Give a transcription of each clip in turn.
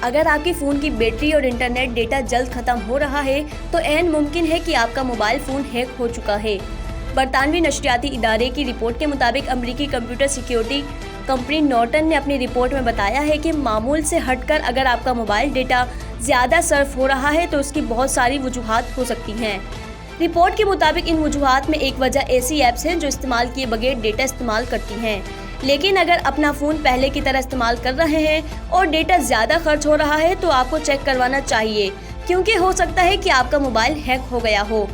अगर आपके फ़ोन की बैटरी और इंटरनेट डेटा जल्द ख़त्म हो रहा है तो ऐन मुमकिन है कि आपका मोबाइल फ़ोन हैक हो चुका है। बरतानवी नशरियाती इदारे की रिपोर्ट के मुताबिक अमरीकी कंप्यूटर सिक्योरिटी कंपनी नॉर्टन ने अपनी रिपोर्ट में बताया है कि मामूल से हटकर अगर आपका मोबाइल डेटा ज़्यादा सर्फ हो रहा है तो उसकी बहुत सारी वजूहात हो सकती हैं। रिपोर्ट के मुताबिक इन वजूहात में एक वजह ऐसी ऐप्स हैं जो इस्तेमाल किए बगैर डेटा इस्तेमाल करती हैं, लेकिन अगर अपना फ़ोन पहले की तरह इस्तेमाल कर रहे हैं और डेटा ज़्यादा खर्च हो रहा है तो आपको चेक करवाना चाहिए, क्योंकि हो सकता है कि आपका मोबाइल हैक हो गया हो।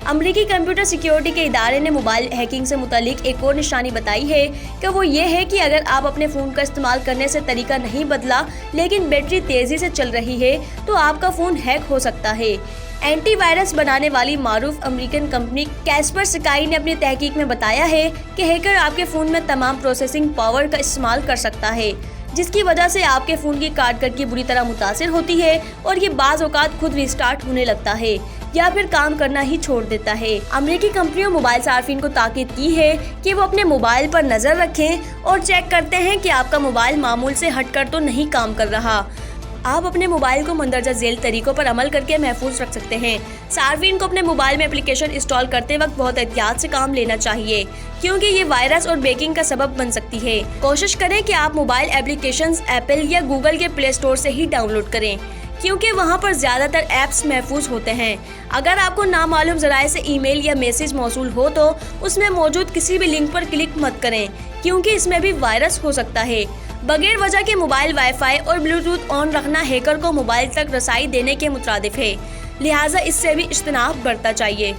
अमरीकी कंप्यूटर सिक्योरिटी के इदारे ने मोबाइल हैकिंग से मुतालिक एक और निशानी बताई है कि वो ये है कि अगर आप अपने फ़ोन का इस्तेमाल करने से तरीका नहीं बदला लेकिन बैटरी तेज़ी से चल रही है तो आपका फ़ोन हैक हो सकता है। एंटीवायरस बनाने वाली मारूफ अमेरिकन कंपनी कैस्परस्काई ने अपनी तहकीक में बताया है कि हैकर आपके फ़ोन में तमाम प्रोसेसिंग पावर का इस्तेमाल कर सकता है, जिसकी वजह से आपके फ़ोन की कारकर्दगी बुरी तरह मुतासिर होती है और ये बाज़ औक़ात खुद रिस्टार्ट होने लगता है या फिर काम करना ही छोड़ देता है। अमेरिकी कंपनियों मोबाइल सार्फिन को ताकीद की है कि वो अपने मोबाइल पर नज़र रखें और चेक करते हैं कि आपका मोबाइल मामूल से हटकर तो नहीं काम कर रहा। आप अपने मोबाइल को मंदरजा झेल तरीकों पर अमल करके महफूज रख सकते हैं। सार्फिन को अपने मोबाइल में एप्लीकेशन इंस्टॉल करते वक्त बहुत एहतियात से काम लेना चाहिए, क्योंकि ये वायरस और बैकिंग का सबब बन सकती है। कोशिश करें कि आप मोबाइल एप्लीकेशंस एप्पल या गूगल के प्ले स्टोर से ही डाउनलोड करें, क्योंकि वहां पर ज़्यादातर ऐप्स महफूज होते हैं। अगर आपको नामालूम ज़राए से ईमेल या मैसेज मौसूल हो तो उसमें मौजूद किसी भी लिंक पर क्लिक मत करें, क्योंकि इसमें भी वायरस हो सकता है। बगैर वजह के मोबाइल वाईफाई और ब्लूटूथ ऑन रखना हैकर को मोबाइल तक रसाई देने के मुतरादिफ है, लिहाजा इससे भी इज्तनाब बरतना चाहिए।